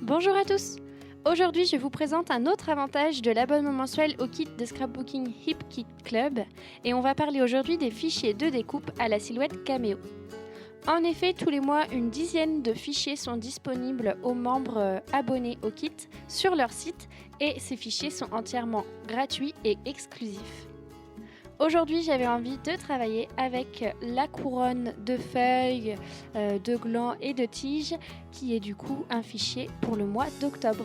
Bonjour à tous. Aujourd'hui, je vous présente un autre avantage de l'abonnement mensuel au kit de scrapbooking HipKit Club et on va parler aujourd'hui des fichiers de découpe à la silhouette caméo. En effet, tous les mois, une dizaine de fichiers sont disponibles aux membres abonnés au kit sur leur site et ces fichiers sont entièrement gratuits et exclusifs. Aujourd'hui, j'avais envie de travailler avec la couronne de feuilles, de glands et de tiges qui est du coup un fichier pour le mois d'octobre.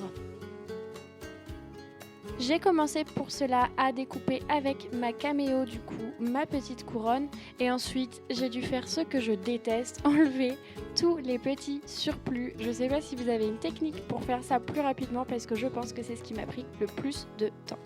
J'ai commencé pour cela à découper avec ma caméo du coup ma petite couronne et ensuite j'ai dû faire ce que je déteste, enlever tous les petits surplus. Je ne sais pas si vous avez une technique pour faire ça plus rapidement parce que je pense que c'est ce qui m'a pris le plus de temps.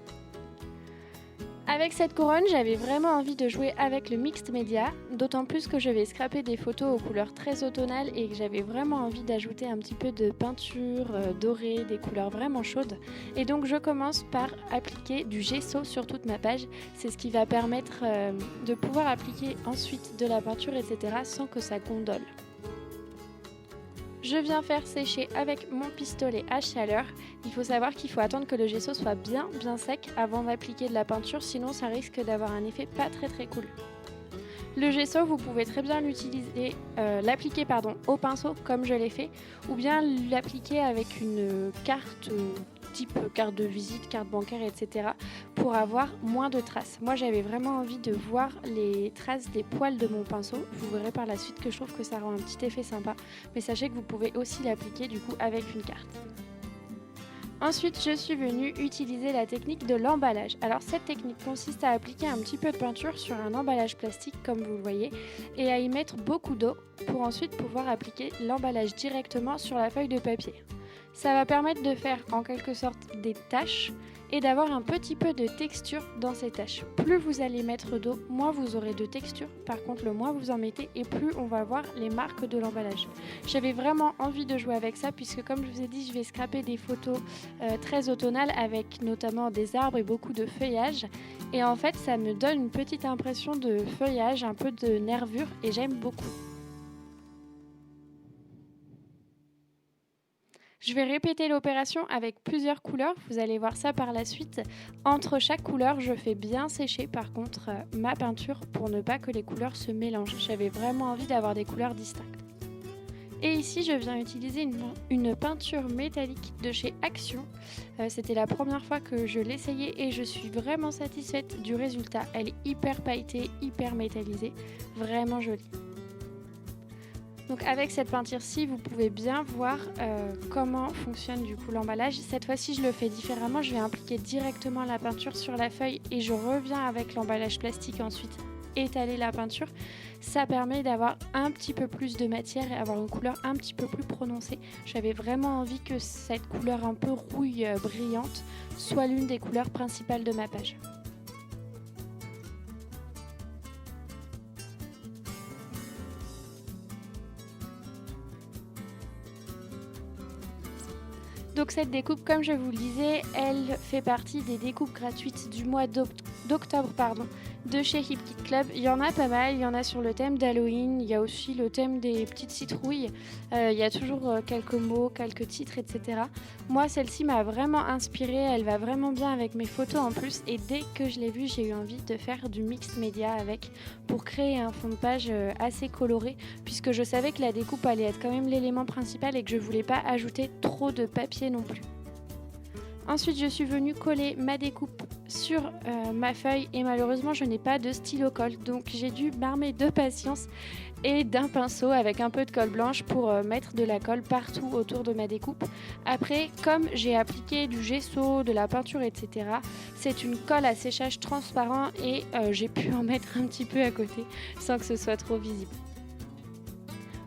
Avec cette couronne, j'avais vraiment envie de jouer avec le mixed media, d'autant plus que je vais scraper des photos aux couleurs très automnales et que j'avais vraiment envie d'ajouter un petit peu de peinture dorée, des couleurs vraiment chaudes. Et donc je commence par appliquer du gesso sur toute ma page. C'est ce qui va permettre de pouvoir appliquer ensuite de la peinture, etc. sans que ça gondole. Je viens faire sécher avec mon pistolet à chaleur. Il faut savoir qu'il faut attendre que le gesso soit bien sec avant d'appliquer de la peinture, sinon ça risque d'avoir un effet pas très cool. Le gesso, vous pouvez très bien l'appliquer au pinceau comme je l'ai fait, ou bien l'appliquer avec une carte type carte de visite, carte bancaire, etc. pour avoir moins de traces. Moi, j'avais vraiment envie de voir les traces des poils de mon pinceau. Vous verrez par la suite que je trouve que ça rend un petit effet sympa. Mais sachez que vous pouvez aussi l'appliquer du coup avec une carte. Ensuite, je suis venue utiliser la technique de l'emballage. Alors cette technique consiste à appliquer un petit peu de peinture sur un emballage plastique comme vous le voyez et à y mettre beaucoup d'eau pour ensuite pouvoir appliquer l'emballage directement sur la feuille de papier. Ça va permettre de faire en quelque sorte des taches et d'avoir un petit peu de texture dans ces taches. Plus vous allez mettre d'eau, moins vous aurez de texture. Par contre, le moins vous en mettez et plus on va voir les marques de l'emballage. J'avais vraiment envie de jouer avec ça puisque comme je vous ai dit, je vais scraper des photos très automnales avec notamment des arbres et beaucoup de feuillage. Et en fait, ça me donne une petite impression de feuillage, un peu de nervure et j'aime beaucoup. Je vais répéter l'opération avec plusieurs couleurs, vous allez voir ça par la suite. Entre chaque couleur, je fais bien sécher par contre ma peinture pour ne pas que les couleurs se mélangent. J'avais vraiment envie d'avoir des couleurs distinctes. Et ici, je viens utiliser une peinture métallique de chez Action. C'était la première fois que je l'essayais et je suis vraiment satisfaite du résultat. Elle est hyper pailletée, hyper métallisée, vraiment jolie. Donc avec cette peinture-ci, vous pouvez bien voir comment fonctionne du coup l'emballage. Cette fois-ci, je le fais différemment. Je vais appliquer directement la peinture sur la feuille et je reviens avec l'emballage plastique ensuite étaler la peinture. Ça permet d'avoir un petit peu plus de matière et avoir une couleur un petit peu plus prononcée. J'avais vraiment envie que cette couleur un peu rouille brillante soit l'une des couleurs principales de ma page. Donc cette découpe, comme je vous le disais, elle fait partie des découpes gratuites du mois d'octobre de chez HipKit Club. Il y en a pas mal, il y en a sur le thème d'Halloween, il y a aussi le thème des petites citrouilles, il y a toujours quelques mots, quelques titres, etc. Moi, celle-ci m'a vraiment inspirée, elle va vraiment bien avec mes photos en plus et dès que je l'ai vue, j'ai eu envie de faire du mixed media avec pour créer un fond de page assez coloré puisque je savais que la découpe allait être quand même l'élément principal et que je voulais pas ajouter trop de papier non plus. Ensuite, je suis venue coller ma découpe sur ma feuille et malheureusement, je n'ai pas de stylo colle. Donc, j'ai dû m'armer de patience et d'un pinceau avec un peu de colle blanche pour mettre de la colle partout autour de ma découpe. Après, comme j'ai appliqué du gesso, de la peinture, etc., c'est une colle à séchage transparent et j'ai pu en mettre un petit peu à côté sans que ce soit trop visible.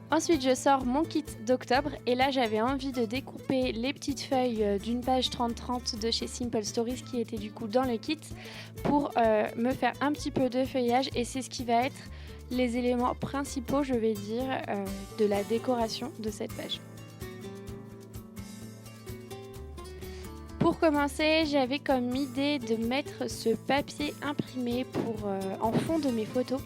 Ensuite, je sors mon kit d'octobre et là, j'avais envie de découper les petites feuilles d'une page 30-30 de chez Simple Stories qui était du coup dans le kit pour me faire un petit peu de feuillage et c'est ce qui va être les éléments principaux, je vais dire, de la décoration de cette page. Pour commencer, j'avais comme idée de mettre ce papier imprimé en fond de mes photos.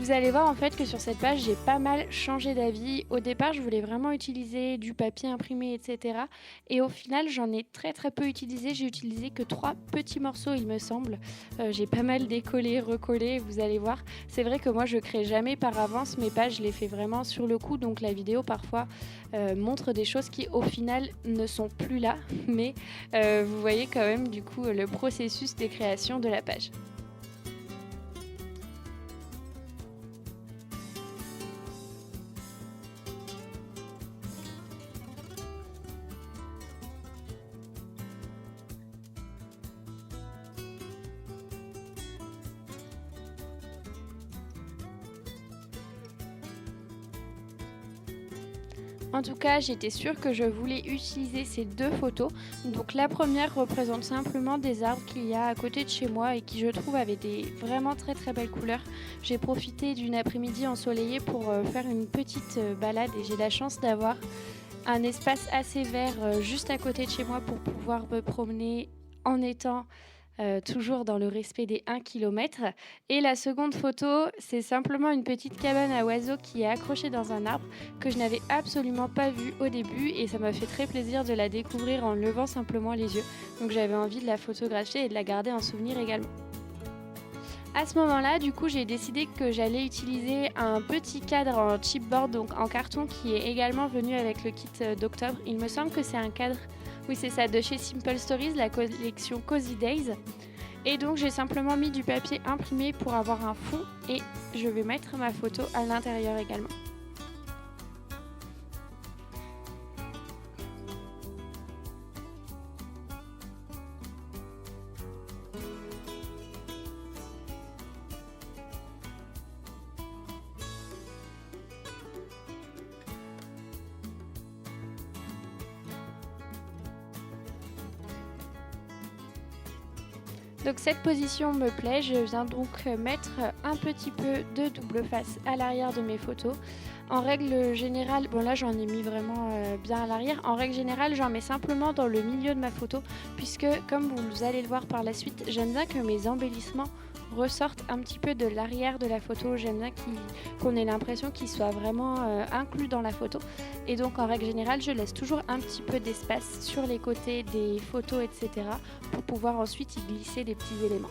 Vous allez voir en fait que sur cette page, j'ai pas mal changé d'avis. Au départ, je voulais vraiment utiliser du papier imprimé, etc. Et au final, j'en ai très très peu utilisé. J'ai utilisé que 3 petits morceaux, il me semble. J'ai pas mal décollé, recollé, vous allez voir. C'est vrai que moi, je crée jamais par avance mes pages, je les fais vraiment sur le coup. Donc la vidéo, parfois, montre des choses qui, au final, ne sont plus là. Mais vous voyez quand même, du coup, le processus de création de la page. En tout cas, j'étais sûre que je voulais utiliser ces 2 photos. Donc la première représente simplement des arbres qu'il y a à côté de chez moi et qui je trouve avaient des vraiment très très belles couleurs. J'ai profité d'une après-midi ensoleillée pour faire une petite balade et j'ai la chance d'avoir un espace assez vert juste à côté de chez moi pour pouvoir me promener en étant toujours dans le respect des 1 km. Et la seconde photo, c'est simplement une petite cabane à oiseaux qui est accrochée dans un arbre que je n'avais absolument pas vue au début et ça m'a fait très plaisir de la découvrir en levant simplement les yeux. Donc j'avais envie de la photographier et de la garder en souvenir également. À ce moment-là, du coup, j'ai décidé que j'allais utiliser un petit cadre en chipboard, donc en carton, qui est également venu avec le kit d'octobre. Il me semble que c'est un cadre, oui c'est ça, de chez Simple Stories, la collection Cozy Days. Et donc j'ai simplement mis du papier imprimé pour avoir un fond et je vais mettre ma photo à l'intérieur également. Donc cette position me plaît, je viens donc mettre un petit peu de double face à l'arrière de mes photos. En règle générale, bon là j'en ai mis vraiment bien à l'arrière, en règle générale j'en mets simplement dans le milieu de ma photo puisque comme vous allez le voir par la suite, j'aime bien que mes embellissements ressortent un petit peu de l'arrière de la photo, j'aime bien qu'on ait l'impression qu'ils soient vraiment inclus dans la photo et donc en règle générale je laisse toujours un petit peu d'espace sur les côtés des photos etc. pour pouvoir ensuite y glisser des petits éléments.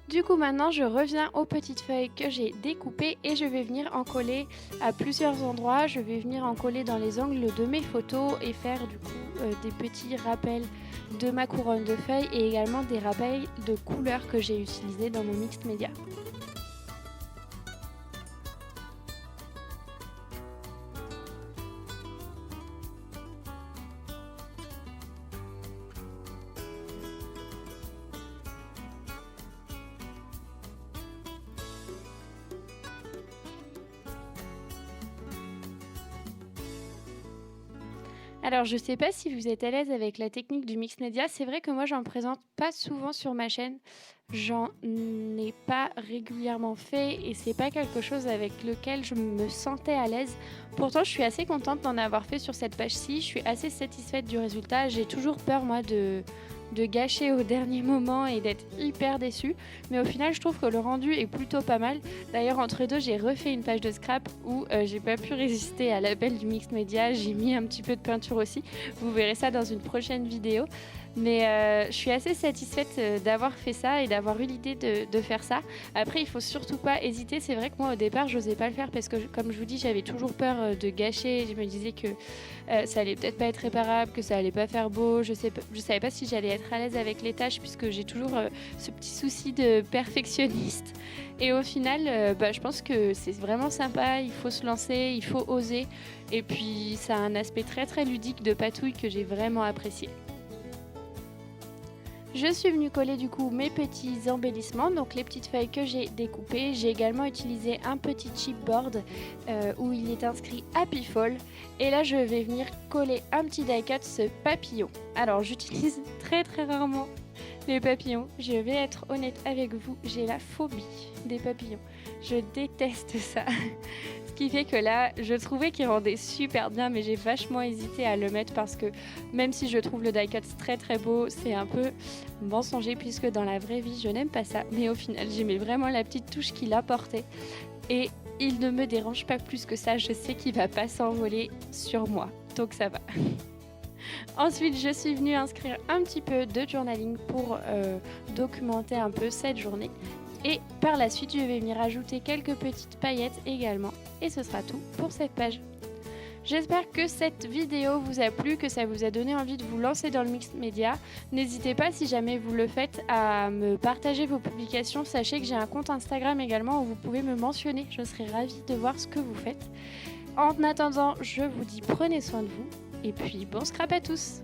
Du coup maintenant je reviens aux petites feuilles que j'ai découpées et je vais venir en coller à plusieurs endroits. Je vais venir en coller dans les angles de mes photos et faire du coup des petits rappels de ma couronne de feuilles et également des rappels de couleurs que j'ai utilisées dans mon mixed media. Alors, je sais pas si vous êtes à l'aise avec la technique du mix media. C'est vrai que moi, j'en présente pas souvent sur ma chaîne. J'en ai pas régulièrement fait et c'est pas quelque chose avec lequel je me sentais à l'aise. Pourtant, je suis assez contente d'en avoir fait sur cette page-ci. Je suis assez satisfaite du résultat. J'ai toujours peur, moi, de gâcher au dernier moment et d'être hyper déçue. Mais au final, je trouve que le rendu est plutôt pas mal. D'ailleurs, entre deux, j'ai refait une page de scrap où j'ai pas pu résister à l'appel du mix media. J'ai mis un petit peu de peinture aussi. Vous verrez ça dans une prochaine vidéo. Mais je suis assez satisfaite d'avoir fait ça et d'avoir eu l'idée de faire ça. Après, il faut surtout pas hésiter. C'est vrai que moi, au départ, j'osais pas le faire parce que, comme je vous dis, j'avais toujours peur de gâcher. Je me disais que ça allait peut-être pas être réparable, que ça allait pas faire beau. Je savais pas si j'allais être à l'aise avec les tâches puisque j'ai toujours ce petit souci de perfectionniste. Et au final, je pense que c'est vraiment sympa. Il faut se lancer, il faut oser. Et puis, ça a un aspect très très ludique de patouille que j'ai vraiment apprécié. Je suis venue coller du coup mes petits embellissements, donc les petites feuilles que j'ai découpées. J'ai également utilisé un petit chipboard où il est inscrit Happy Fall. Et là je vais venir coller un petit die-cut papillon. Alors j'utilise très très rarement les papillons. Je vais être honnête avec vous, j'ai la phobie des papillons. Je déteste ça. qui fait que là, je trouvais qu'il rendait super bien, mais j'ai vachement hésité à le mettre parce que même si je trouve le die-cut très très beau, c'est un peu mensonger puisque dans la vraie vie, je n'aime pas ça. Mais au final, j'aimais vraiment la petite touche qu'il apportait et il ne me dérange pas plus que ça. Je sais qu'il va pas s'envoler sur moi, donc ça va. Ensuite, je suis venue inscrire un petit peu de journaling pour documenter un peu cette journée. Et par la suite, je vais venir rajouter quelques petites paillettes également. Et ce sera tout pour cette page. J'espère que cette vidéo vous a plu, que ça vous a donné envie de vous lancer dans le mixed media. N'hésitez pas, si jamais vous le faites, à me partager vos publications. Sachez que j'ai un compte Instagram également où vous pouvez me mentionner. Je serai ravie de voir ce que vous faites. En attendant, je vous dis prenez soin de vous. Et puis bon scrap à tous!